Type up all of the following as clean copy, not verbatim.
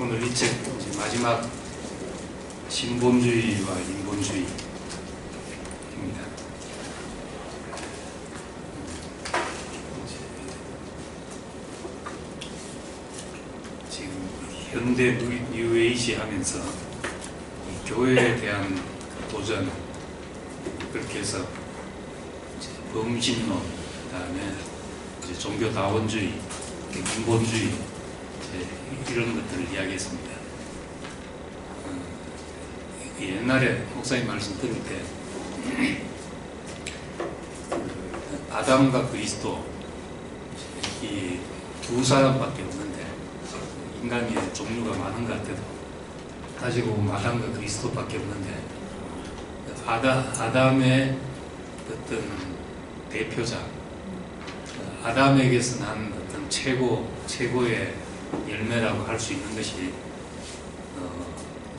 오늘 이 책 마지막 신본주의와 인본주의입니다. 지금 현대 뉴에이지 하면서 교회에 대한 도전, 그렇게 해서 범신론, 그다음에 종교다원주의, 인본주의, 이런 것들을 이야기했습니다. 옛날에 목사님 말씀 들을 때 아담과 그리스도, 이 두 사람밖에 없는데 인간의 종류가 많은 것 같아도 따지고 보면 아담과 그리스도밖에 없는데, 아담의 어떤 대표자, 아담에게서 난 어떤 최고의 열매라고 할 수 있는 것이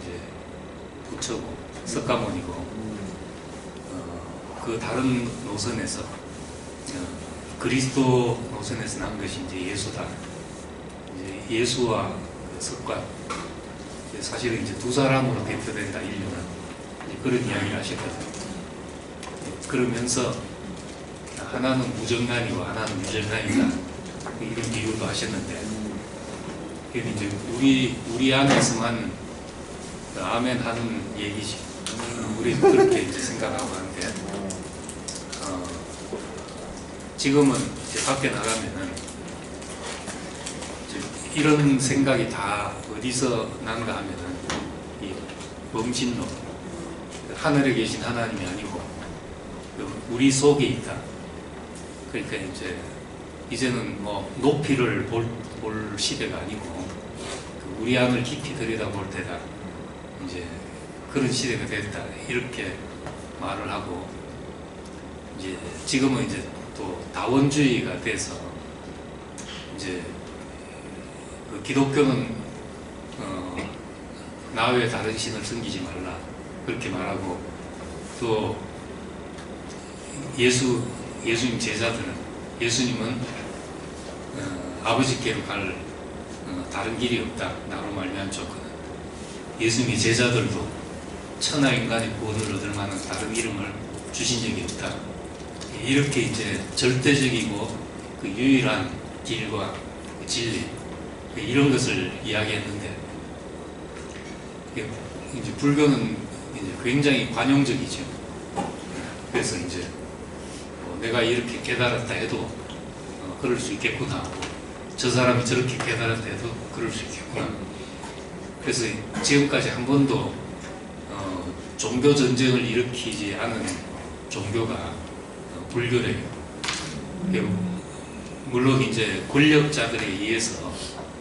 이제 부처고 석가모니고, 그 다른 노선에서 그리스도 노선에서 난 것이 이제 예수다. 이제 예수와 그 석가, 사실은 이제 두 사람으로 대표된다, 인류는. 그런 이야기를 하셨거든요. 그러면서 하나는 무정란이고 하나는 유정란이다, 이런 비유도 하셨는데, 이제 우리 안에서만 아멘 하는 얘기지. 우리 그렇게 이제 생각하고 하는데, 지금은 이제 밖에 나가면은 이제 이런 생각이 다 어디서 난가 하면은 이 범신론, 하늘에 계신 하나님이 아니고 우리 속에 있다. 그러니까 이제는 뭐 높이를 볼 시대가 아니고 우리 안을 깊이 들여다볼 때다, 이제 그런 시대가 됐다, 이렇게 말을 하고, 이제 지금은 이제 또 다원주의가 돼서 이제 그 기독교는 나 외에 다른 신을 섬기지 말라, 그렇게 말하고, 또 예수님 제자들은, 예수님은 아버지께로 갈 다른 길이 없다, 나로 말미암 좋거든. 예수님의 제자들도 천하 인간의 구원을 얻을 만한 다른 이름을 주신 적이 없다. 이렇게 이제 절대적이고 그 유일한 길과 그 진리, 이런 것을 이야기했는데, 이제 불교는 이제 굉장히 관용적이죠. 그래서 이제 내가 이렇게 깨달았다 해도 그럴 수 있겠구나, 저 사람이 저렇게 깨달았다 해도 그럴 수 있겠구나. 그래서 지금까지 한 번도 종교 전쟁을 일으키지 않은 종교가 불교래요. 물론 이제 권력자들에 의해서,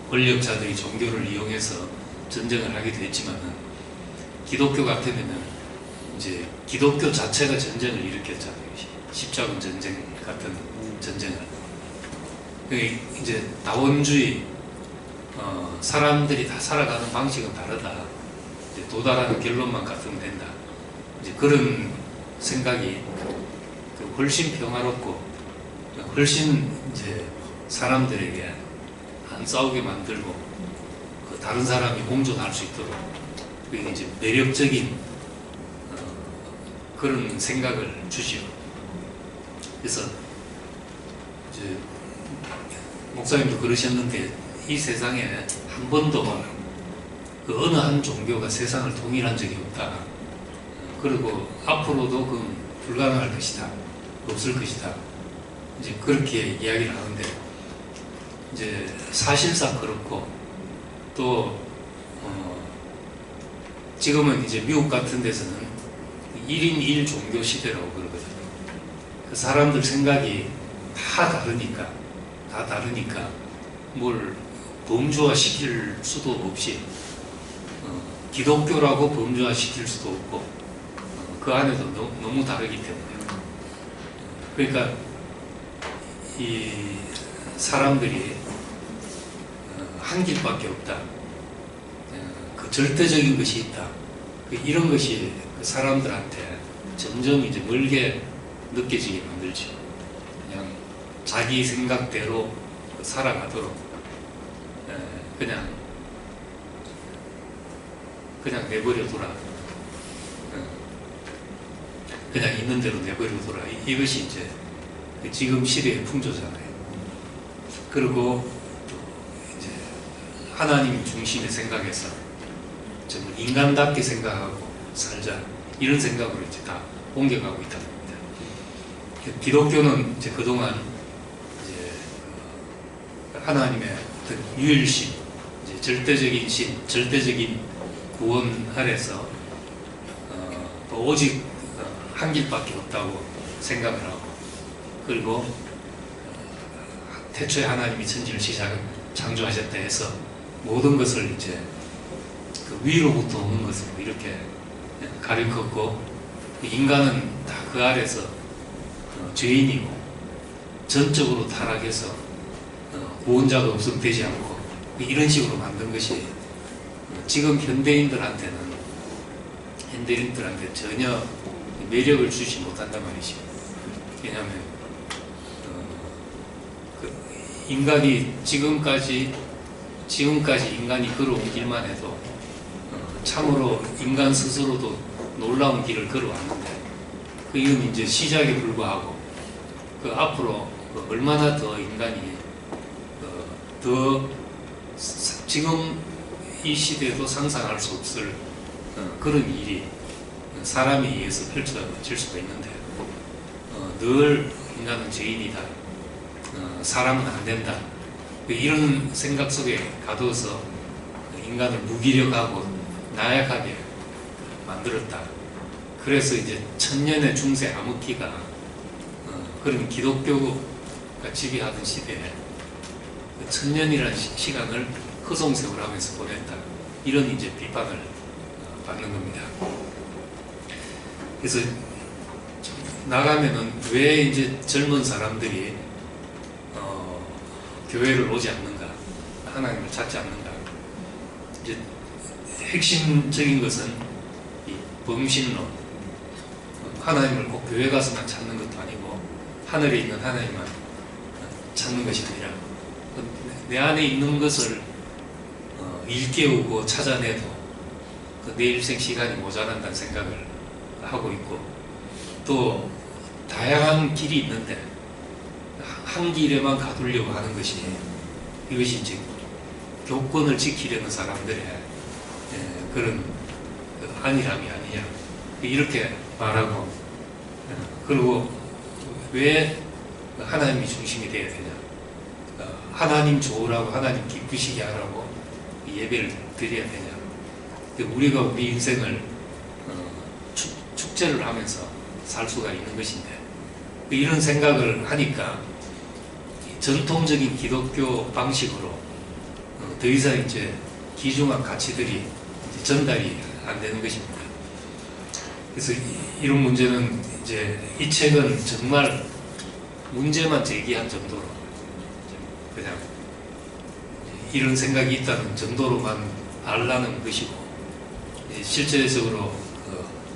권력자들이 종교를 이용해서 전쟁을 하게 됐지만은, 기독교 같으면은 이제 기독교 자체가 전쟁을 일으켰잖아요. 십자군 전쟁 같은 전쟁을. 이제 다원주의, 사람들이 다 살아가는 방식은 다르다, 이제 도달하는 결론만 같으면 된다, 이제 그런 생각이 훨씬 평화롭고 훨씬 이제 사람들에게 안 싸우게 만들고 다른 사람이 공존할 수 있도록 이제 매력적인 그런 생각을 주시오. 그래서 이제 목사님도 그러셨는데, 이 세상에 한 번도 그 어느 한 종교가 세상을 통일한 적이 없다. 그리고 앞으로도 그건 불가능할 것이다, 없을 것이다, 이제 그렇게 이야기를 하는데, 이제 사실상 그렇고, 또 지금은 이제 미국 같은 데서는 1인 1종교 시대라고 그러거든요. 그 사람들 생각이 다 다르니까 뭘 범주화 시킬 수도 없이, 기독교라고 범주화 시킬 수도 없고, 그 안에도 너무 다르기 때문에, 그러니까 이 사람들이 한 길밖에 없다, 그 절대적인 것이 있다, 이런 것이 그 사람들한테 점점 이제 멀게 느껴지게 만들죠. 그냥 자기 생각대로 살아가도록 그냥 그냥 내버려둬라. 그냥 있는 대로 내버려둬라. 이것이 이제 지금 시대의 풍조잖아요. 그리고 이제 하나님 중심의 생각에서 정말 인간답게 생각하고 살자, 이런 생각으로 이제 다 옮겨가고 있다는 겁니다. 기독교는 이제 그동안 이제 하나님의 어떤 유일신, 이제 절대적인 신, 절대적인 구원 아래서 오직 한 길밖에 없다고 생각을 하고, 그리고 태초에 하나님이 천지를 창조하셨다 해서 모든 것을 이제 그 위로부터 오는 것으로 이렇게 가르쳤고, 인간은 다 그 아래서 죄인이고 전적으로 타락해서 구원자가 없으면 되지 않고, 이런 식으로 만든 것이 지금 현대인들한테 전혀 매력을 주지 못한단 말이죠. 왜냐하면 인간이 지금까지 인간이 걸어온 길만 해도 참으로 인간 스스로도 놀라운 길을 걸어왔는데, 이건 이제 시작에 불과하고 앞으로 얼마나 더 인간이 더 지금 이 시대에도 상상할 수 없을 그런 일이 사람에 의해서 펼쳐질 수가 있는데, 늘 인간은 죄인이다, 사람은 안 된다, 이런 생각 속에 가둬서 인간을 무기력하고 나약하게 만들었다. 그래서 이제 천년의 중세 암흑기가 그런 기독교가 지배하던 시대에 천년이라는 시간을 허송세월 하면서 보냈다, 이런 이제 비판을 받는 겁니다. 그래서 나가면은 왜 이제 젊은 사람들이 교회를 오지 않는가, 하나님을 찾지 않는가. 이제 핵심적인 것은 이 범신론, 하나님을 꼭 교회 가서만 찾는 것도 아니고 하늘에 있는 하나님만 찾는 것이 아니라 내 안에 있는 것을 일깨우고 찾아내도 내 일생 시간이 모자란다는 생각을 하고 있고, 또 다양한 길이 있는데 한 길에만 가두려고 하는 것이, 이것이 이제 교권을 지키려는 사람들의 그런 안일함이 아니냐, 이렇게 말하고, 그리고 왜 하나님이 중심이 되어야 되냐, 하나님 좋으라고, 하나님 기쁘시게 하라고 예배를 드려야 되냐, 우리가 우리 인생을 축제를 하면서 살 수가 있는 것인데, 이런 생각을 하니까 전통적인 기독교 방식으로 더 이상 이제 귀중한 가치들이 이제 전달이 안 되는 것입니다. 그래서 이런 문제는 이제 이 책은 정말 문제만 제기한 정도로 그냥 이런 생각이 있다는 정도로만 알라는 것이고, 실제적으로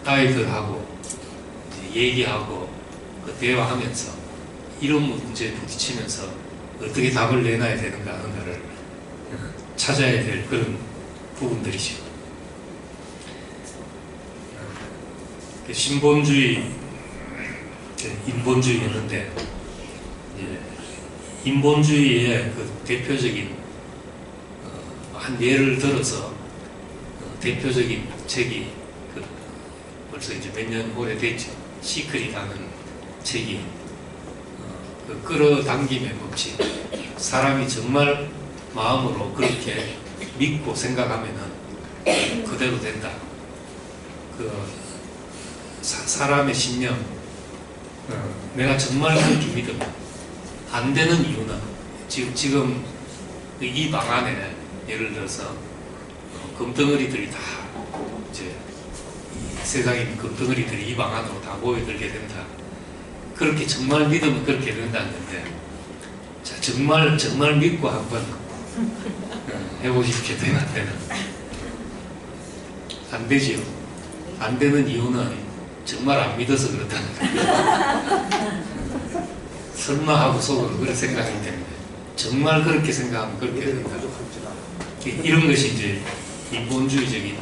아이들하고 얘기하고 대화하면서 이런 문제에 부딪히면서 어떻게 답을 내놔야 되는가 하는가를 찾아야 될 그런 부분들이죠. 신본주의, 인본주의였는데, 인본주의의 그 대표적인 한 예를 들어서 대표적인 책이 벌써 이제 몇 년 오래됐죠. 시크릿하는 책이 그 끌어당김의 법칙, 사람이 정말 마음으로 그렇게 믿고 생각하면은 그대로 된다. 사람의 신념, 내가 정말 그렇게 믿으면 안 되는 이유는 지금 이 방 안에 예를 들어서 금덩어리들이 다 이제 세상에 있는 금덩어리들이 이 방 안으로 다 모여들게 된다. 그렇게 정말 믿으면 그렇게 된다는데, 자, 정말 믿고 한번 해보십시오. 되나 안 되나? 안 되지요. 안 되는 이유는 정말 안 믿어서 그렇다는 거예요. 설마 하고 속으로 그렇게 생각하기 때문에, 정말 그렇게 생각하면 그렇게 된다. 이런 것이 이제 인본주의적인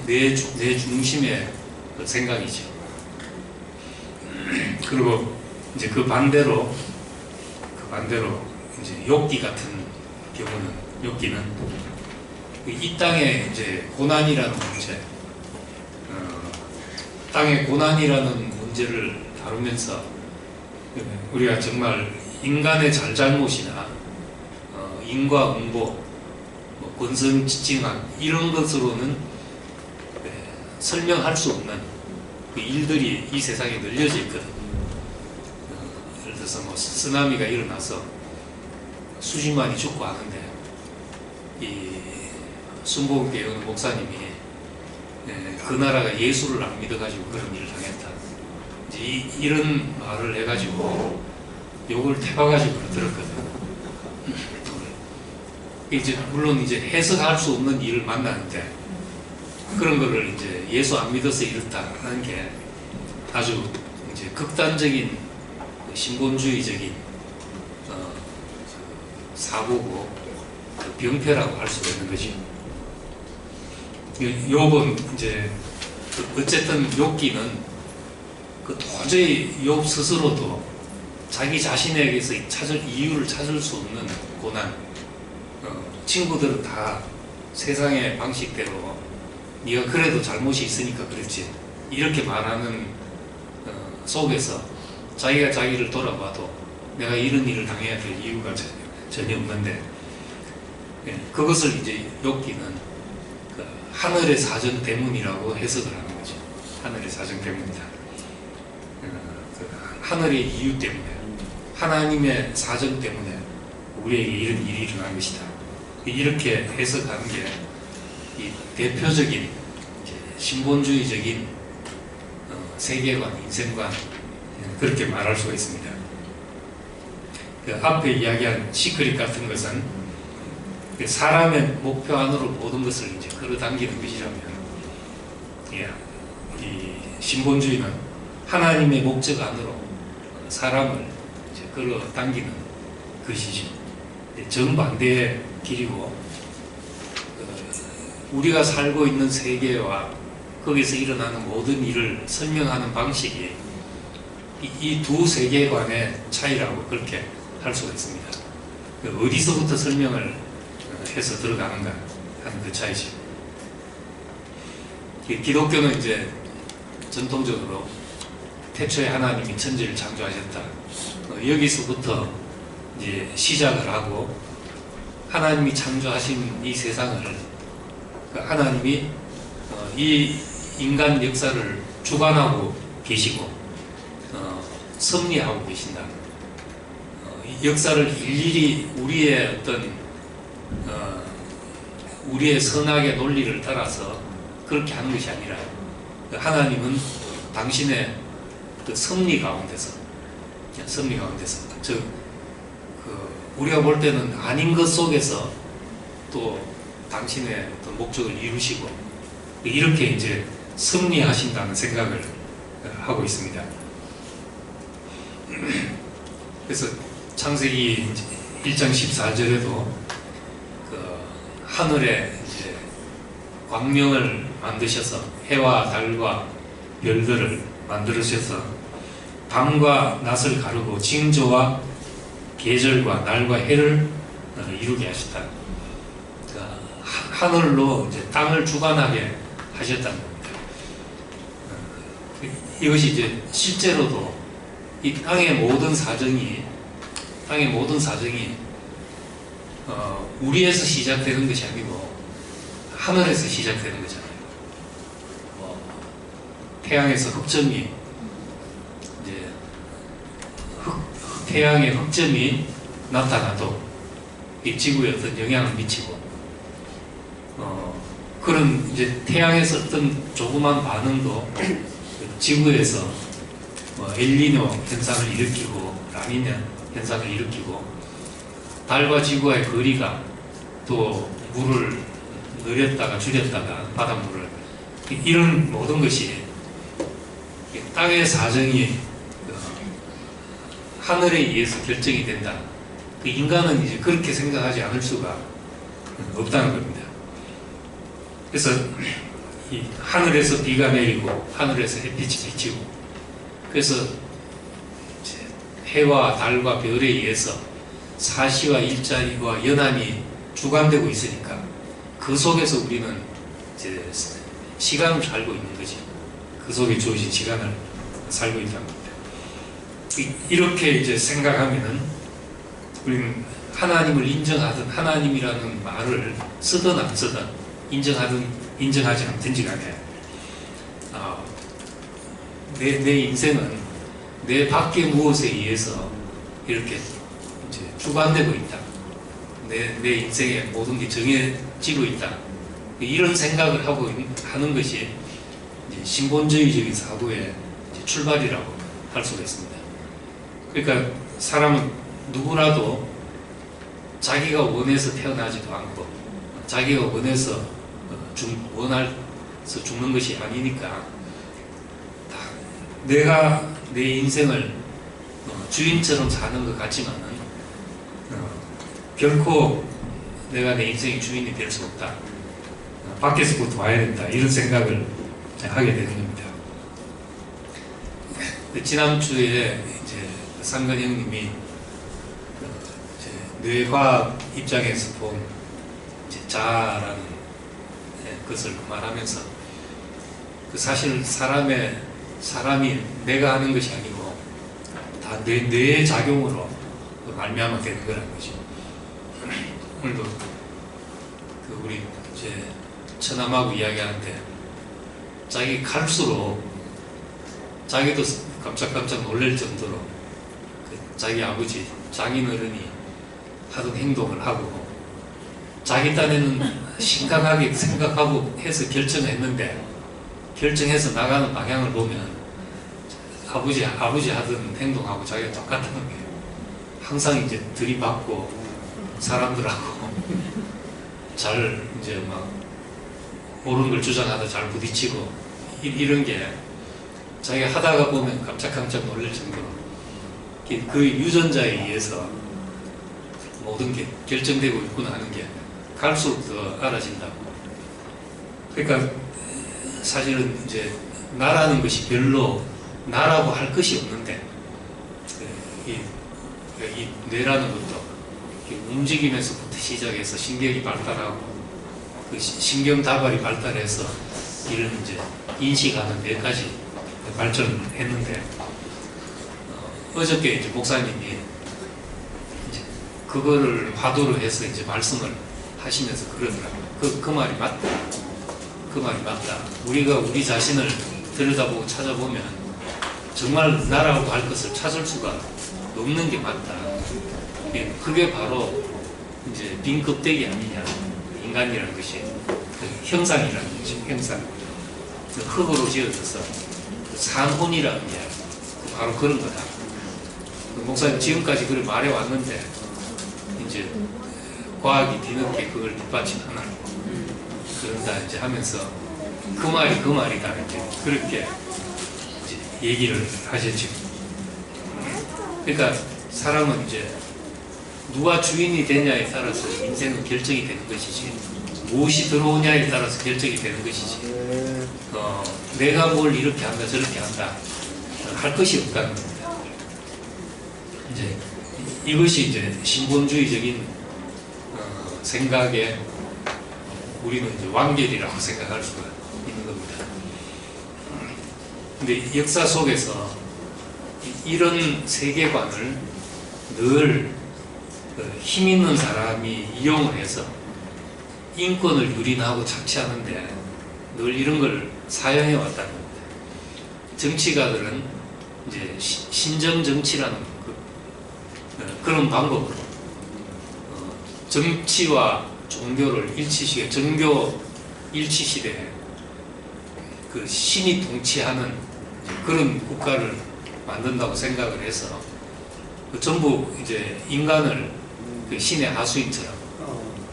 내 중심의 그 생각이죠. 그리고 이제 그 반대로 이제 욥기 같은 경우는, 욥기는 이 땅에 이제 고난이라는 문제, 땅의 고난이라는 문제를 다루면서 우리가 정말 인간의 잘잘못이나 인과응보, 권선징악 이런 것으로는 설명할 수 없는 그 일들이 이 세상에 널려져 있거든. 예를 들어서 뭐 쓰나미가 일어나서 수십만이 죽고 하는데, 이 순복음교회 어느 목사님이 그 나라가 예수를 안 믿어가지고 그런 일을 당했다, 이제 이런 말을 해가지고 욕을 태봐가지고 들었거든. 이제 물론 이제 해석할 수 없는 일을 만나는데, 그런 거를 이제 예수 안 믿어서 이렇다는 게 아주 이제 극단적인 신본주의적인 사고고 병폐라고 할 수가 있는 거지. 욥은 이제 어쨌든 욥기는 그 도저히 욥 스스로도 자기 자신에게서 이유를 찾을 수 없는 고난, 친구들은 다 세상의 방식대로 네가 그래도 잘못이 있으니까 그렇지 이렇게 말하는 속에서 자기가 자기를 돌아봐도 내가 이런 일을 당해야 될 이유가 전혀 없는데, 그것을 이제 욥기는 그 하늘의 사정 때문이라고 해석을 하는 거죠. 하늘의 사정 때문이다. 그 하늘의 이유 때문에, 하나님의 사정 때문에 우리에게 이런 일이 일어난 것이다. 이렇게 해석하는 게 이 대표적인 신본주의적인 세계관, 인생관, 그렇게 말할 수가 있습니다. 그 앞에 이야기한 시크릿 같은 것은 사람의 목표 안으로 모든 것을 이제 끌어당기는 것이라면, 이 신본주의는 하나님의 목적 안으로 사람을 이제 끌어당기는 것이죠. 정반대의 길이고, 우리가 살고 있는 세계와 거기서 일어나는 모든 일을 설명하는 방식이 이 두 세계관의 차이라고 그렇게 할 수가 있습니다. 어디서부터 설명을 해서 들어가는가 하는 그 차이죠. 기독교는 이제 전통적으로 태초에 하나님이 천지를 창조하셨다, 여기서부터 이제 시작을 하고, 하나님이 창조하신 이 세상을 하나님이 이 인간 역사를 주관하고 계시고 섭리하고 계신다. 이 역사를 일일이 우리의 어떤 우리의 선악의 논리를 따라서 그렇게 하는 것이 아니라, 하나님은 당신의 그 섭리 가운데서, 즉 우리가 볼 때는 아닌 것 속에서 또 당신의 어떤 목적을 이루시고, 이렇게 이제 섭리하신다는 생각을 하고 있습니다. 그래서 창세기 1장 14절에도 그 하늘에 이제 광명을 만드셔서 해와 달과 별들을 만들으셔서 밤과 낮을 가르고 징조와 계절과 날과 해를 이루게 하셨다. 하늘로 이제 땅을 주관하게 하셨다는 겁니다. 이것이 이제 실제로도 이 땅의 모든 사정이 우리에서 시작되는 것이 아니고 하늘에서 시작되는 거잖아요. 태양에서 흑점이 이제 태양의 흑점이 나타나도 이 지구에 어떤 영향을 미치고, 그런 이제 태양에서 어떤 조그만 반응도 지구에서 엘니뇨 현상을 일으키고 라니냐 현상을 일으키고, 달과 지구와의 거리가 또 물을 늘렸다가 줄였다가 바닷물을, 이런 모든 것이 땅의 사정이 하늘에 의해서 결정이 된다. 인간은 이제 그렇게 생각하지 않을 수가 없다는 겁니다. 그래서 이 하늘에서 비가 내리고 하늘에서 햇빛이 비치고, 그래서 이제 해와 달과 별에 의해서 사시와 일자리와 연한이 주관되고 있으니까 그 속에서 우리는 이제 시간을 살고 있는 거지. 그 속에 주어진 시간을 살고 있다는 겁니다. 이렇게 이제 생각하면은 우리는 하나님을 인정하든 하나님이라는 말을 쓰든 안 쓰든 인정하든 인정하지 않든지 간에 내 인생은 내 밖의 무엇에 의해서 이렇게 이제 주관되고 있다. 내 인생의 모든 게 정해지고 있다. 이런 생각을 하고 하는 것이 이제 신본주의적인 사고의 이제 출발이라고 할 수가 있습니다. 그러니까 사람은 누구라도 자기가 원해서 태어나지도 않고 자기가 원해서 원해서 죽는 것이 아니니까 내가 내 인생을 주인처럼 사는 것 같지만은 결코 내가 내 인생의 주인이 될 수 없다. 밖에서부터 와야 된다. 이런 생각을 하게 되는 겁니다. 지난주에 이제 상근 형님이 뇌과학 입장에서 본 자아라는 것을 말하면서 사실 사람이 내가 하는 것이 아니고 다 뇌의 작용으로 말미암아 되는 거라는 거죠. 오늘도 우리 이제 처남하고 이야기하는데 자기 갈수록 자기도 깜짝깜짝 놀랄 정도로 자기 아버지 장인어른이 하던 행동을 하고 자기 딴에는 심각하게 생각하고 해서 결정했는데 결정해서 나가는 방향을 보면 아버지 하던 행동하고 자기가 똑같은 거예요. 항상 이제 들이받고 사람들하고 잘 이제 막 옳은 걸 주장하다 잘 부딪히고 이런 게 자기가 하다가 보면 깜짝깜짝 놀랄 정도로 그 유전자에 의해서 모든 게 결정되고 있구나 하는 게 갈수록 더 알아진다고. 그러니까 사실은 이제 나라는 것이 별로 나라고 할 것이 없는데 이 뇌라는 것도 움직이면서부터 시작해서 신경이 발달하고 그 신경 다발이 발달해서 이런 이제 인식하는 데까지 발전했는데 어저께 이제 목사님이 이제 그거를 화두로 해서 이제 말씀을 하시면서 그러더라고요. 그 말이 맞다. 그 말이 맞다. 우리가 우리 자신을 들여다보고 찾아보면 정말 나라고 할 것을 찾을 수가 없는 게 맞다. 그게 바로 이제 빈 껍데기 아니냐. 인간이라는 것이 형상이라는 것이 형상. 흙으로 지어져서 산혼이라는 게 바로 그런 거다. 목사님 지금까지 그걸 말해왔는데 이제 과학이 뒤늦게 그걸 뒷받침하나 그런다 이제 하면서 그 말이다 이렇게 그렇게 이제 얘기를 하셨죠. 그러니까 사람은 이제 누가 주인이 되냐에 따라서 인생은 결정이 되는 것이지 무엇이 들어오냐에 따라서 결정이 되는 것이지 내가 뭘 이렇게 한다 저렇게 한다 할 것이 없다는 겁니다. 이제 이것이 이제 신본주의적인 생각에 우리는 이제 완결이라고 생각할 수가 있는 겁니다. 근데 역사 속에서 이런 세계관을 늘 힘 있는 사람이 이용을 해서 인권을 유린하고 착취하는데 늘 이런 걸 사용해 왔다는 겁니다. 정치가들은 이제 신정정치라는 그런 방법으로 정치와 종교를 일치시켜 정교 일치시대에 그 신이 통치하는 그런 국가를 만든다고 생각을 해서 전부 이제 인간을 그 신의 하수인처럼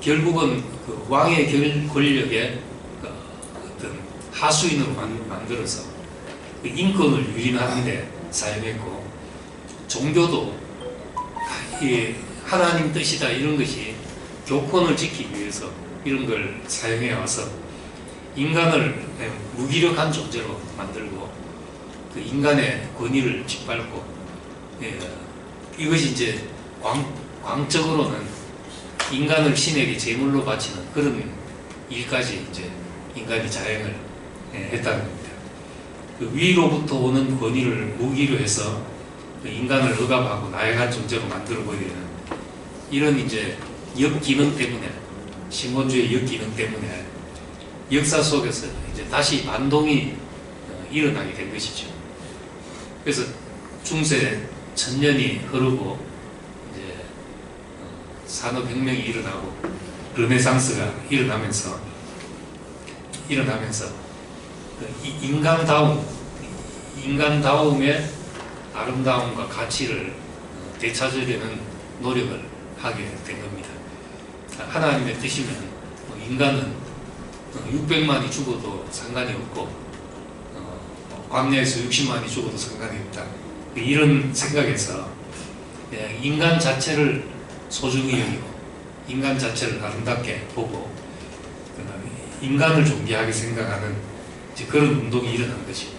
결국은 그 왕의 권력의 그 어떤 하수인으로 만들어서 그 인권을 유린하는 데 사용했고 종교도 이 하나님 뜻이다 이런 것이 교권을 지키기 위해서 이런 걸 사용해 와서 인간을 무기력한 존재로 만들고 그 인간의 권위를 짓밟고 이것이 이제 광적으로는 인간을 신에게 제물로 바치는 그런 일까지 이제 인간이 자행을 했다는 겁니다. 그 위로부터 오는 권위를 무기로 해서 그 인간을 억압하고 나약한 존재로 만들어 버리는 이런 이제 역기능 때문에 신본주의 역기능 때문에 역사 속에서 이제 다시 반동이 일어나게 된 것이죠. 그래서 중세 천년이 흐르고 이제 산업혁명이 일어나고 르네상스가 일어나면서 인간다움의 아름다움과 가치를 되찾으려는 노력을 하게 된 겁니다. 하나님의 뜻이면 인간은 600만이 죽어도 상관이 없고 광야에서 60만이 죽어도 상관이 없다. 이런 생각에서 인간 자체를 소중히 여기고 인간 자체를 아름답게 보고 인간을 존귀하게 생각하는 그런 운동이 일어난 것입니다.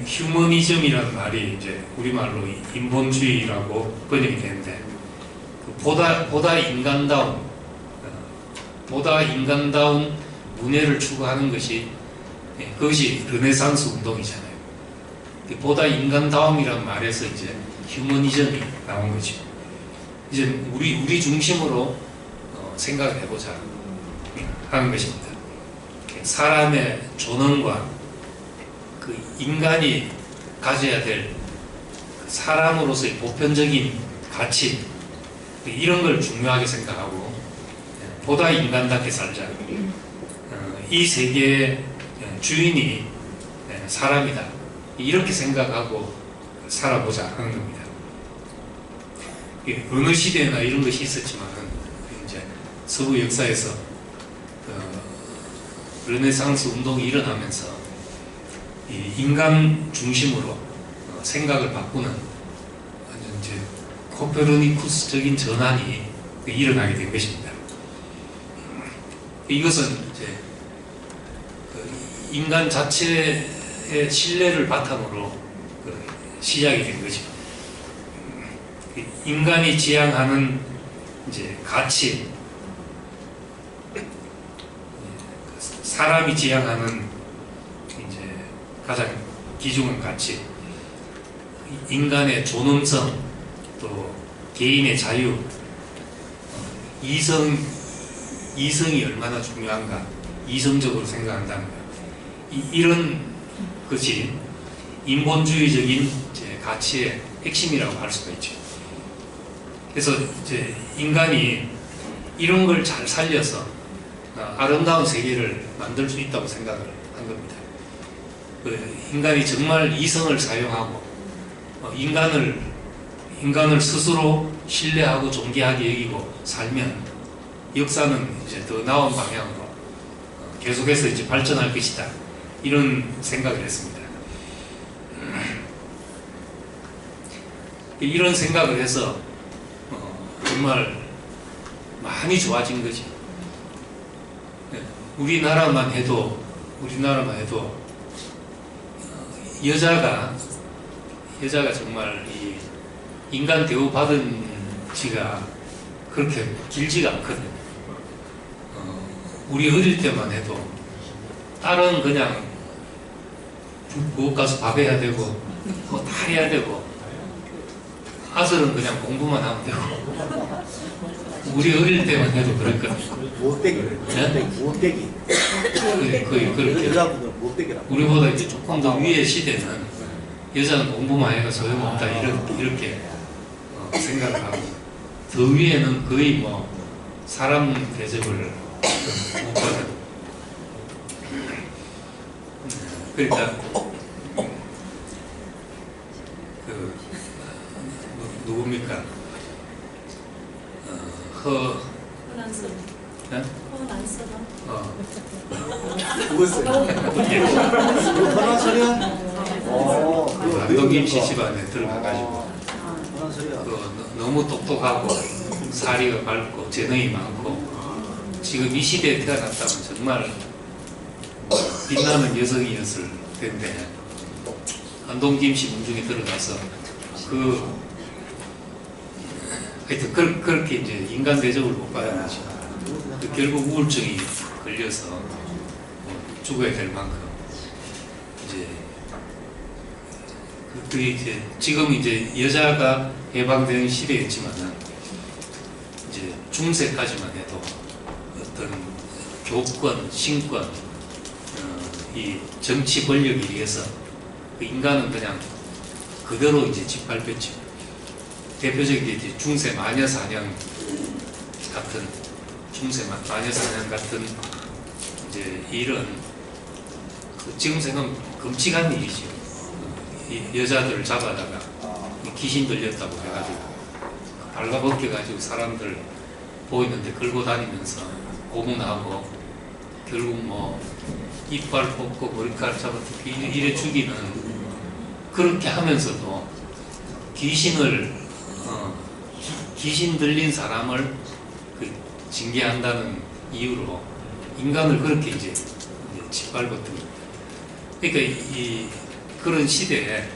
휴머니즘이라는 말이 이제 우리말로 인본주의라고 번역이 되는데 보다 인간다운 문예를 추구하는 것이 그것이 르네상스 운동이잖아요. 보다 인간다움이라는 말에서 이제 휴머니즘이 나온 거죠. 이제 우리 중심으로 생각을 해보자 하는 것입니다. 사람의 존엄과 그 인간이 가져야 될 사람으로서의 보편적인 가치 이런 걸 중요하게 생각하고 보다 인간답게 살자. 이 세계의 주인이 사람이다. 이렇게 생각하고 살아보자 하는 겁니다. 어느 시대나 이런 것이 있었지만 이제 서구 역사에서 르네상스 운동이 일어나면서 인간 중심으로 생각을 바꾸는 이제 코페르니쿠스적인 전환이 일어나게 된 것입니다. 이것은 이제 인간 자체의 신뢰를 바탕으로 시작이 된 거죠. 인간이 지향하는 이제 가치, 사람이 지향하는 이제 가장 귀중한 가치, 인간의 존엄성, 또 개인의 자유, 이성이 얼마나 중요한가, 이성적으로 생각한다는 것, 이런 것이 인본주의적인 이제 가치의 핵심이라고 할 수가 있죠. 그래서 이제 인간이 이런 걸 잘 살려서 아름다운 세계를 만들 수 있다고 생각을 한 겁니다. 인간이 정말 이성을 사용하고 인간을 스스로 신뢰하고 존귀하게 여기고 살면 역사는 이제 더 나은 방향으로 계속해서 이제 발전할 것이다. 이런 생각을 했습니다. 이런 생각을 해서 정말 많이 좋아진 거지. 우리나라만 해도 여자가 정말 이 인간 대우 받은 지가 그렇게 길지가 않거든요. 우리 어릴 때만 해도 딸은 그냥 부엌 가서 밥 해야 되고 뭐 다 해야 되고 아들은 그냥 공부만 하면 되고 우리 어릴 때만 해도 그랬거든요. 무엇대기. 거의 그렇게. 여자분들은 무엇대기라고. 우리보다 이제 조금 더 위의 시대는 여자는 공부만 해가 소용없다 이렇게 생각을 하고 더 위에는 거의 뭐 사람 대접을 못 받는. 그러니까 누굽니까? 호난스러. 네? 호난스러. 그것을. 그거 소리야? 감독님 시집안에 들어가가지고 소리야. 너무 똑똑하고 사리가 밝고 재능이 많고 지금 이 시대에 태어났다면 정말 빛나는 여성이었을 텐데 안동 김씨 문중에 들어가서 하여튼 그렇게 이제 인간 대접을 못 받아가지고 결국 우울증이 걸려서 죽어야 될 만큼 이제 지금 이제 여자가 해방되는 시대였지만은 이제 중세까지만 해도 어떤 교권, 신권, 이 정치 권력에 의해서 그 인간은 그냥 그대로 이제 짓밟혔죠. 대표적인 게 이제 중세 마녀사냥 같은 이제 일은 지금 생각하면 끔찍한 일이죠. 이 여자들을 잡아다가 귀신 들렸다고 해가지고 발가벗겨가지고 사람들 보이는데 끌고 다니면서 고문하고 결국 뭐 이빨 뽑고 머리카락 잡아서 이래 죽이는, 그렇게 하면서도 귀신 들린 사람을 징계한다는 이유로 인간을 그렇게 이제 짓밟았던 겁니다. 그러니까 그런 시대에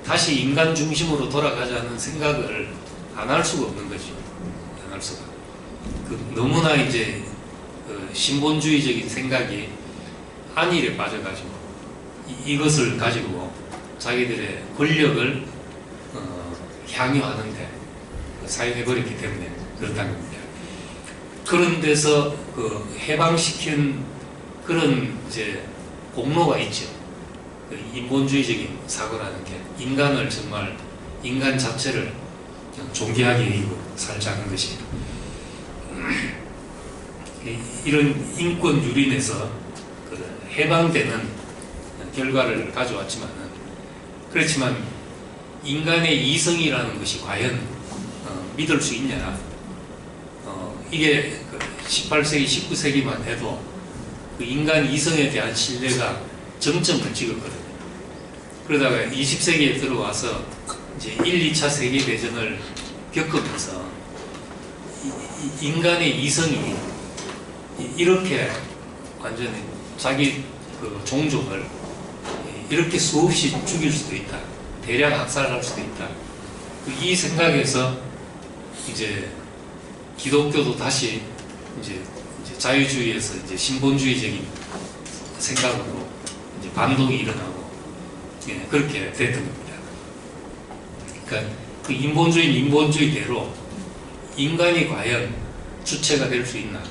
다시 인간 중심으로 돌아가자는 생각을 안 할 수가 없는 거죠. 안 할 수가. 너무나 이제 신본주의적인 생각이 안일에 빠져가지고 이것을 가지고 자기들의 권력을 향유하는데 사용해버렸기 때문에 그렇다는 겁니다. 그런 데서 해방시킨 그런 이제 공로가 있죠. 인본주의적인 사고라는 게 인간을 정말 인간 자체를 존귀하게 여기고 살자는 것입니다. 이런 인권 유린에서 해방되는 결과를 가져왔지만은, 그렇지만 인간의 이성이라는 것이 과연 믿을 수 있냐? 이게 18세기, 19세기만 해도 그 인간 이성에 대한 신뢰가 정점을 찍었거든요. 그러다가 20세기에 들어와서 이제 1, 2차 세계대전을 겪으면서 인간의 이성이 이렇게 완전히 자기 종족을 이렇게 수없이 죽일 수도 있다. 대량 학살할 수도 있다. 이 생각에서 이제 기독교도 다시 이제 자유주의에서 이제 신본주의적인 생각으로 이제 반동이 일어나고, 그렇게 됐던 겁니다. 그러니까 그 인본주의대로 인간이 과연 주체가 될 수 있나?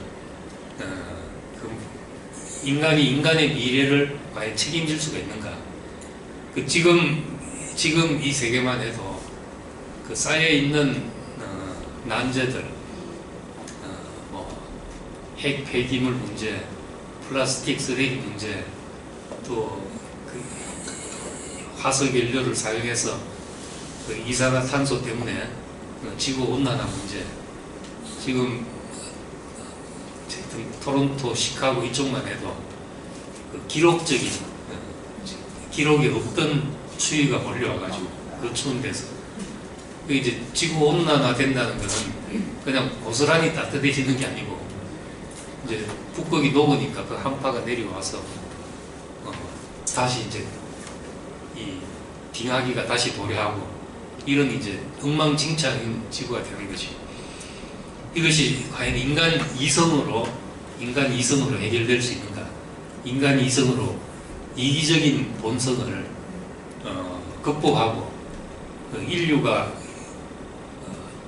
인간이 인간의 미래를 과연 책임질 수가 있는가? 지금 이 세계만 해도 그 쌓여 있는 난제들, 핵 폐기물 문제, 플라스틱 쓰레기 문제, 또 화석 연료를 사용해서 이산화탄소 때문에 지구 온난화 문제, 지금 토론토, 시카고 이쪽만 해도 기록적인 기록이 없던 추위가 몰려와가지고 그 추운 데서 이제 지구 온난화 된다는 것은 그냥 고스란히 따뜻해지는 게 아니고 이제 북극이 녹으니까 그 한파가 내려와서 다시 이제 이 빙하기가 다시 도래하고 이런 이제 엉망진창인 지구가 되는 것이, 이것이 과연 인간 이성으로 해결될 수 있는가? 인간 이성으로 이기적인 본성을 극복하고 인류가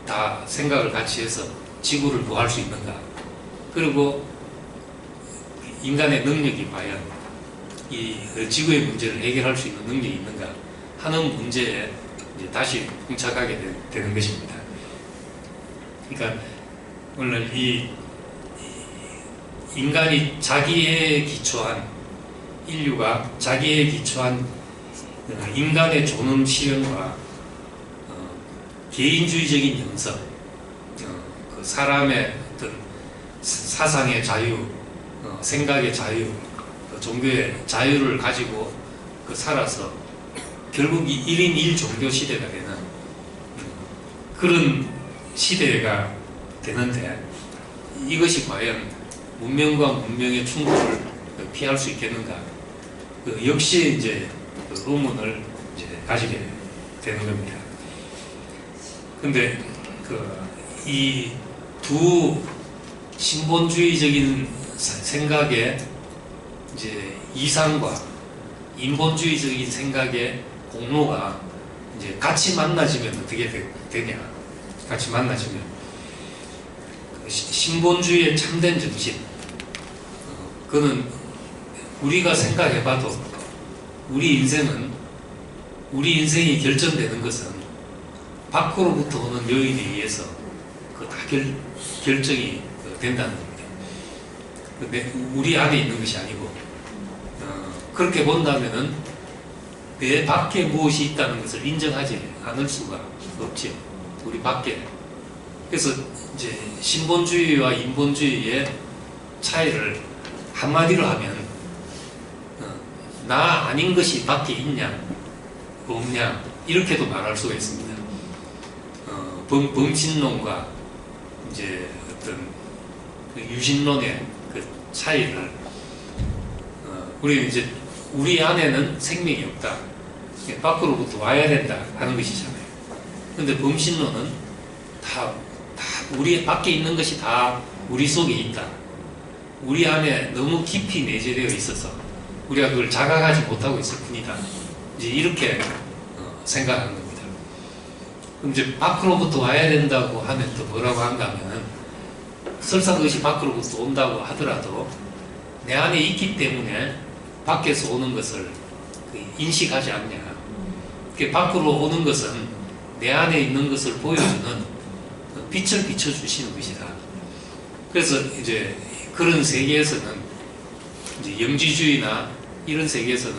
다 생각을 같이 해서 지구를 구할 수 있는가? 그리고 인간의 능력이 과연 이 지구의 문제를 해결할 수 있는 능력이 있는가 하는 문제에 이제 다시 봉착하게 되는 것입니다. 그러니까 오늘 이 인간이 인류가 자기에 기초한 인간의 존엄 실현과 개인주의적인 형성, 그 사람의 어떤 사상의 자유, 생각의 자유, 종교의 자유를 가지고 살아서 결국 이 1인 1종교 시대가 되는 그런 시대가 되는데, 이것이 과연 문명과 문명의 충돌을 피할 수 있겠는가? 역시 이제 그 의문을 이제 가지게 되는 겁니다. 근데 이 두 신본주의적인 생각의 이제 이상과 인본주의적인 생각의 공로가 이제 같이 만나지면 어떻게 되냐? 같이 만나지면 신본주의의 참된 정신, 그는 우리가 생각해봐도 우리 인생이 결정되는 것은 밖으로부터 오는 요인에 의해서 다 결정이 된다는 겁니다. 근데 우리 안에 있는 것이 아니고, 그렇게 본다면은 내 밖에 무엇이 있다는 것을 인정하지 않을 수가 없죠. 우리 밖에. 그래서 이제 신본주의와 인본주의의 차이를 한마디로 하면, 나 아닌 것이 밖에 있냐 없냐 이렇게도 말할 수가 있습니다. 범신론과 이제 어떤 유신론의 그 차이를, 우리는 이제 우리 안에는 생명이 없다, 밖으로부터 와야 된다 하는 것이잖아요. 그런데 범신론은 다 우리 밖에 있는 것이 다 우리 속에 있다, 우리 안에 너무 깊이 내재되어 있어서 우리가 그걸 자각하지 못하고 있을 뿐이다, 이제 이렇게 생각하는 겁니다. 그럼 이제 밖으로부터 와야 된다고 하면 또 뭐라고 한가 하면은, 설사 그것이 밖으로부터 온다고 하더라도 내 안에 있기 때문에 밖에서 오는 것을 인식하지 않냐. 밖으로 오는 것은 내 안에 있는 것을 보여주는 빛을 비춰주시는 것이다. 그래서 이제 그런 세계에서는, 이제 영지주의나 이런 세계에서는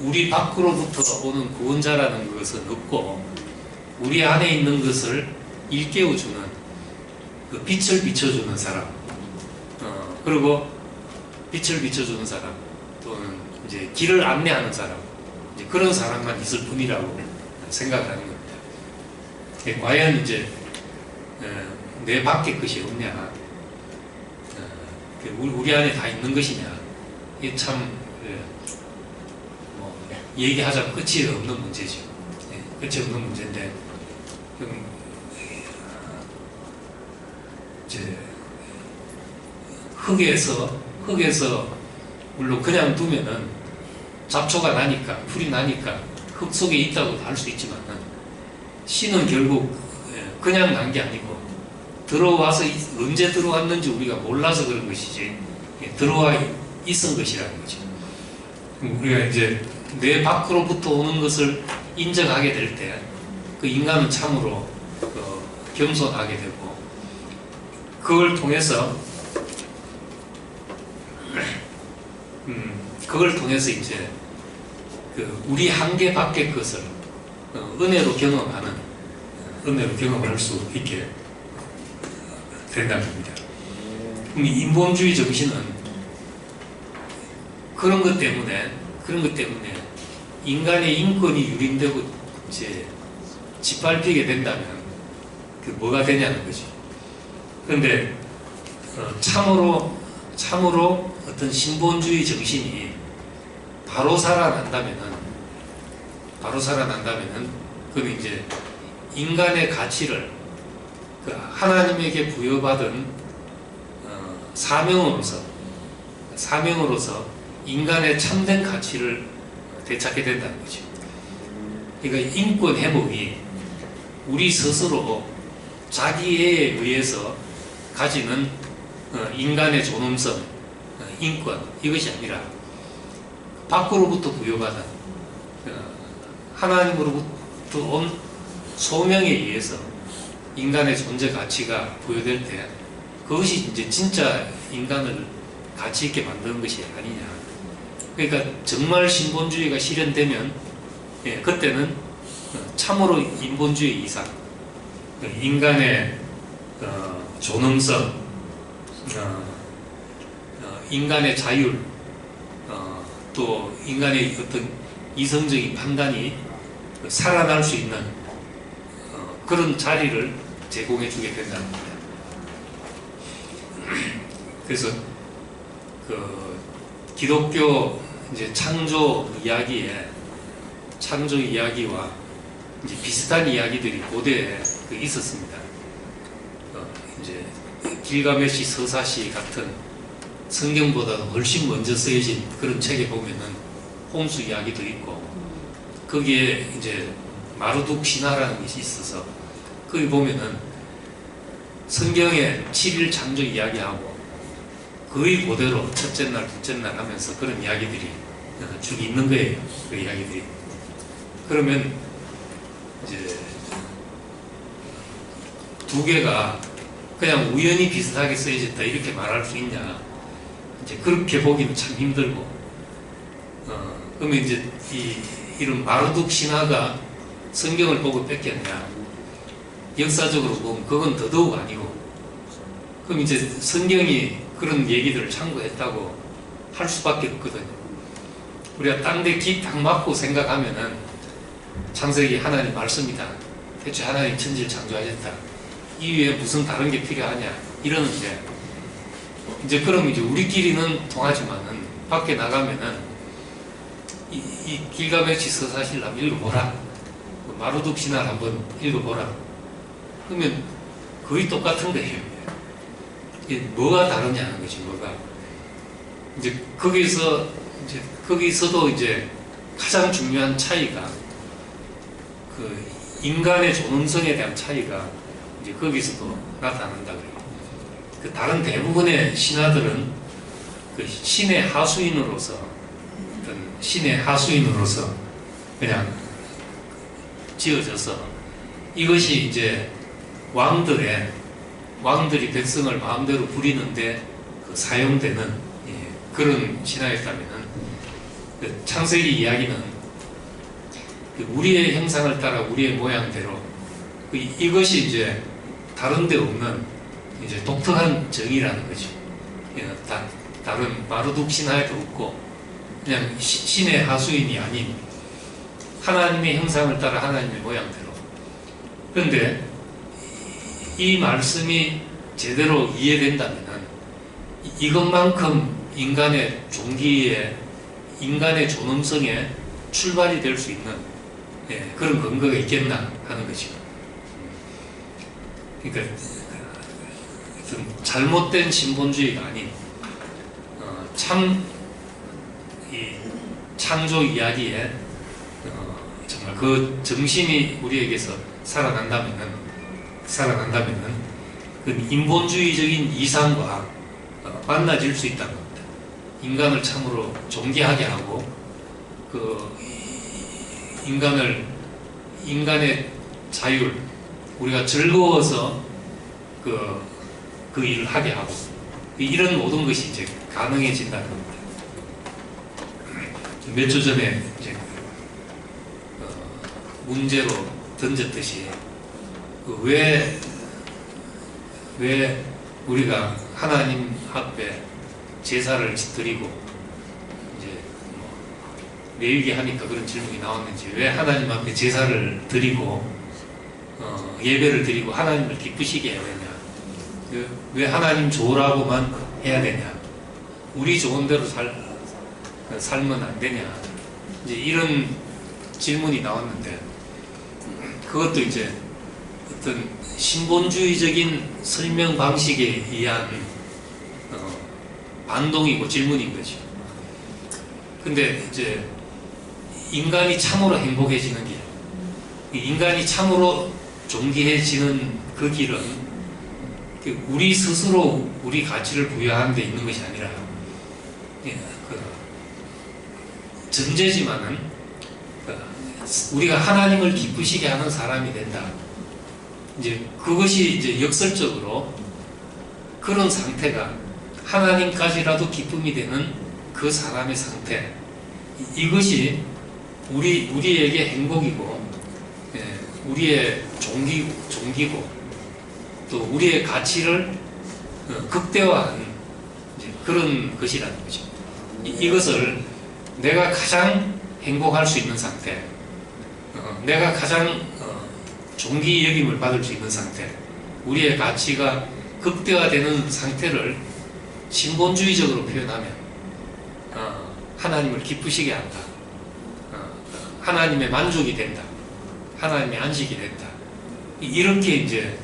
우리 밖으로부터 오는 구원자라는 것은 없고, 우리 안에 있는 것을 일깨워주는 그 빛을 비춰주는 사람, 그리고 빛을 비춰주는 사람, 또는 이제 길을 안내하는 사람, 이제 그런 사람만 있을 뿐이라고 생각하는 겁니다. 과연 이제 내 밖에 것이 없냐, 우리 안에 다 있는 것이냐, 이게 참 얘기하자면 끝이 없는 문제죠. 끝이 없는 문제인데, 이제 흙에서 물론 그냥 두면은 잡초가 나니까, 풀이 나니까 흙 속에 있다고 할 수 있지만은, 씨는 결국 그냥 난 게 아니고 들어와서 언제 들어왔는지 우리가 몰라서 그런 것이지, 들어와 있은 것이라는 거죠. 우리가 이제 내 밖으로부터 오는 것을 인정하게 될 때 그 인간은 참으로 겸손하게 되고, 그걸 통해서 이제 우리 한계 밖의 것을 은혜로 경험할 수 있게 된다는 겁니다. 인본주의 정신은 그런 것 때문에 인간의 인권이 유린되고 이제 짓밟히게 된다면 뭐가 되냐는 거지. 그런데 참으로 어떤 신본주의 정신이 바로 살아난다면은 그건 이제 인간의 가치를 하나님에게 부여받은 사명으로서 인간의 참된 가치를 되찾게 된다는 거죠. 그러니까 인권 회복이 우리 스스로 자기에 의해서 가지는 인간의 존엄성, 인권, 이것이 아니라 밖으로부터 부여받은 하나님으로부터 온 소명에 의해서 인간의 존재 가치가 부여될 때, 그것이 이제 진짜 인간을 가치 있게 만드는 것이 아니냐. 그러니까 정말 신본주의가 실현되면, 그때는 참으로 인본주의 이상, 인간의 존엄성, 인간의 자율, 또 인간의 어떤 이성적인 판단이 살아날 수 있는 그런 자리를 제공해 주게 된다는 겁니다. 그래서 기독교 이제 창조 이야기와 이제 비슷한 이야기들이 고대에 있었습니다. 이제 길가메시 서사시 같은 성경보다도 훨씬 먼저 쓰여진 그런 책에 보면은 홍수 이야기도 있고, 거기에 이제 마르둑 신화라는 것이 있어서 거기 보면은 성경의 7일 창조 이야기하고 거의 그대로 첫째 날, 둘째 날 하면서 그런 이야기들이 쭉 있는 거예요. 그 이야기들이. 그러면 이제 두 개가 그냥 우연히 비슷하게 쓰여졌다 이렇게 말할 수 있냐? 이제 그렇게 보기는 참 힘들고, 그러면 이제 이런 마르둑 신화가 성경을 보고 뺏겼냐? 역사적으로 보면 그건 더더욱 아니고, 그럼 이제 성경이 그런 얘기들을 참고했다고 할 수밖에 없거든요. 우리가 땅대 기 딱 맞고 생각하면은 창세기 하나님 말씀이다. 대체 하나님 천지를 창조하셨다. 이외에 무슨 다른 게 필요하냐? 이러는데, 이제 그럼 이제 우리끼리는 통하지만은 밖에 나가면은 이 길가메시 서사시를 한번 읽어보라. 마르둑 신화를 한번 읽어보라. 그러면 거의 똑같은 거예요. 이게 뭐가 다르냐는 거지, 뭐가. 이제 거기서도 이제 가장 중요한 차이가 그 인간의 존엄성에 대한 차이가 이제 거기서도 나타난다 그래요. 그 다른 대부분의 신화들은 그 신의 하수인으로서 그냥 지어져서 이것이 이제 왕들이 백성을 마음대로 부리는데 사용되는 그런 신화였다면은 그 창세기 이야기는 우리의 형상을 따라 우리의 모양대로 이것이 이제 다른 데 없는 이제 독특한 정의라는 거죠. 다른 마르둑 신화에도 없고 그냥 신의 하수인이 아닌 하나님의 형상을 따라 하나님의 모양대로. 그런데 이 말씀이 제대로 이해된다면 이것만큼 인간의 종기에, 인간의 존엄성에 출발이 될 수 있는 그런 근거가 있겠나 하는 거죠. 그러니까 좀 잘못된 신본주의가 아닌 참 이 창조 이야기에 정말 그 정신이 우리에게서 살아난다면은 그 인본주의적인 이상과 만나질 수 있다는 겁니다. 인간을 참으로 존귀하게 하고 그 인간의 자율, 우리가 즐거워서 그 일을 하게 하고 이런 모든 것이 이제 가능해진다는 겁니다. 몇 주 전에 이제 문제로 던졌듯이 왜 우리가 하나님 앞에 제사를 드리고 이제 레위기 하니까 그런 질문이 나왔는지, 왜 하나님 앞에 제사를 드리고 예배를 드리고 하나님을 기쁘시게 해야 되냐? 왜 하나님 좋으라고만 해야 되냐? 우리 좋은 대로 살면 안 되냐? 이제 이런 질문이 나왔는데, 그것도 이제 어떤 신본주의적인 설명 방식에 의한 반동이고 질문인 거죠. 근데 이제 인간이 참으로 행복해지는 길, 인간이 참으로 존귀해지는 그 길은 우리 스스로 우리 가치를 부여하는 데 있는 것이 아니라 전제지만은 우리가 하나님을 기쁘시게 하는 사람이 된다. 이제 그것이 이제 역설적으로 그런 상태가 하나님까지라도 기쁨이 되는 그 사람의 상태, 이것이 우리에게 행복이고, 우리의 종기고 또 우리의 가치를 극대화한 그런 것이라는 거죠. 이것을 내가 가장 행복할 수 있는 상태, 내가 가장 존귀 여김을 받을 수 있는 상태, 우리의 가치가 극대화되는 상태를 신본주의적으로 표현하면 하나님을 기쁘시게 한다. 하나님의 만족이 된다. 하나님의 안식이 된다. 이렇게 이제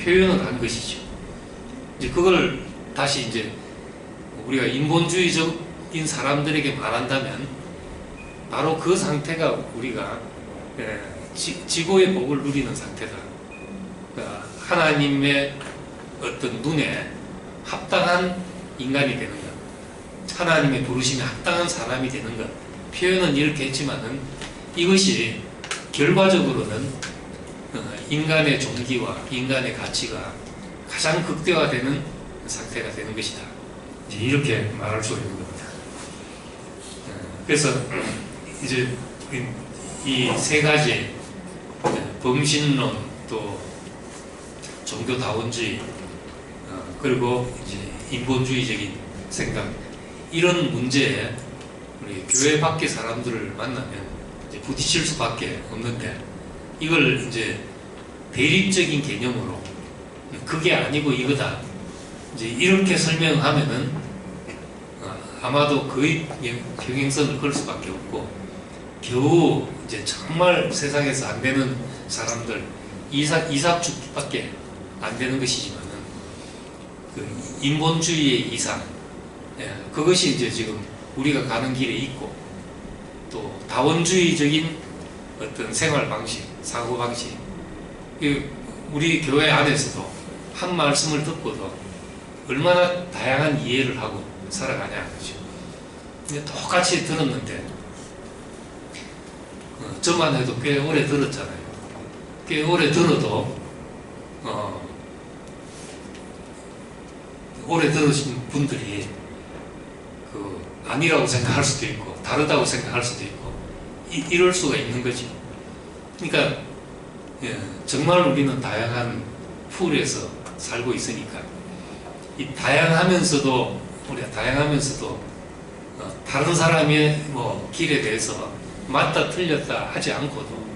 표현을 한 것이죠. 이제 그걸 다시 이제 우리가 인본주의적인 사람들에게 말한다면 바로 그 상태가 우리가 지고의 복을 누리는 상태다. 그러니까 하나님의 어떤 눈에 합당한 인간이 되는 것, 하나님의 부르심에 합당한 사람이 되는 것, 표현은 이렇게 했지만은 이것이 결과적으로는 인간의 종기와 인간의 가치가 가장 극대화되는 상태가 되는 것이다. 이렇게 말할 수가 있는 겁니다. 그래서 이제 이 세 가지 범신론, 또 종교다원주의, 그리고 이제 인본주의적인 생각, 이런 문제에 우리 교회 밖의 사람들을 만나면 이제 부딪힐 수밖에 없는데, 이걸 이제 대립적인 개념으로 그게 아니고 이거다, 이제 이렇게 설명하면은 아마도 거의 평행선을 걸 수밖에 없고, 겨우 이제 정말 세상에서 안 되는 사람들 이삭축밖에 안 되는 것이지만은 그 인본주의의 이상, 그것이 이제 지금 우리가 가는 길에 있고, 또 다원주의적인 어떤 생활 방식, 사고 방식, 우리 교회 안에서도 한 말씀을 듣고도 얼마나 다양한 이해를 하고 살아가냐 그죠. 근데 똑같이 들었는데 저만 해도 꽤 오래 들었잖아요. 꽤 오래 들어도 오래 들으신 분들이 아니라고 생각할 수도 있고 다르다고 생각할 수도 있고 이럴 수가 있는 거지. 그러니까 정말 우리는 다양한 풀에서 살고 있으니까 이 다양하면서도 우리가 다양하면서도 다른 사람의 뭐 길에 대해서 맞다 틀렸다 하지 않고도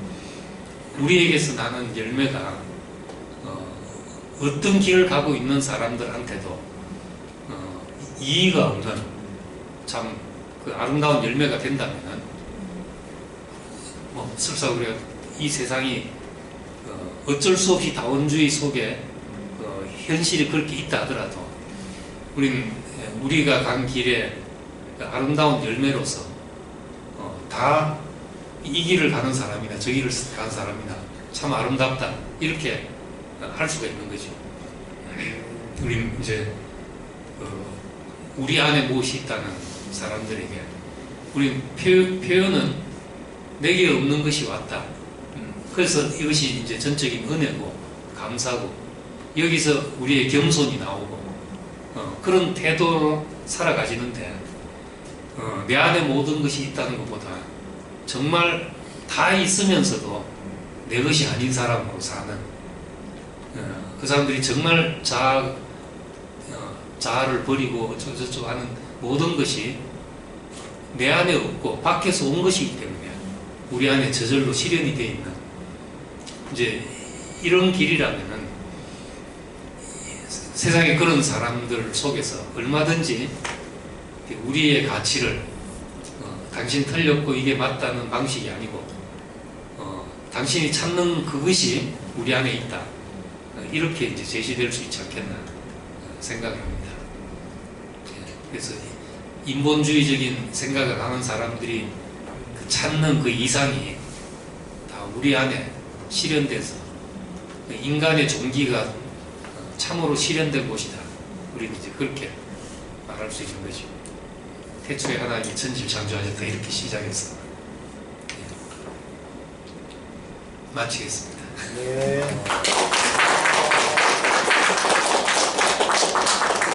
우리에게서 나는 열매가 어떤 길을 가고 있는 사람들한테도 이의가 없는 참 그 아름다운 열매가 된다면은 뭐 설사 우리가 이 세상이 어쩔 수 없이 다원주의 속에 현실이 그렇게 있다 하더라도 우리가 간 길에 아름다운 열매로서 다 이 길을 가는 사람이나 저 길을 가는 사람이나 참 아름답다 이렇게 할 수가 있는 거죠. 우리 이제 우리 안에 무엇이 있다는 사람들에게 우리 표현은 내게 없는 것이 왔다. 그래서 이것이 이제 전적인 은혜고 감사고 여기서 우리의 겸손이 나오고 그런 태도로 살아가지는데 내 안에 모든 것이 있다는 것보다 정말 다 있으면서도 내 것이 아닌 사람으로 사는 그 사람들이 정말 자아를 버리고 저쪽 하는 모든 것이 내 안에 없고 밖에서 온 것이기 때문에 우리 안에 저절로 실현이 되어 있는 이제 이런 길이라면은 세상에 그런 사람들 속에서 얼마든지 우리의 가치를 당신 틀렸고 이게 맞다는 방식이 아니고 당신이 찾는 그것이 우리 안에 있다 이렇게 이제 제시될 수 있지 않겠나 생각합니다. 그래서 인본주의적인 생각을 하는 사람들이 찾는 그 이상이 다 우리 안에 실현돼서 인간의 종기가 참으로 실현된 곳이다. 우리는 이제 그렇게 말할 수 있는 거죠. 태초에 하나님이 천지를 창조하셨다 이렇게 시작해서 마치겠습니다. 네.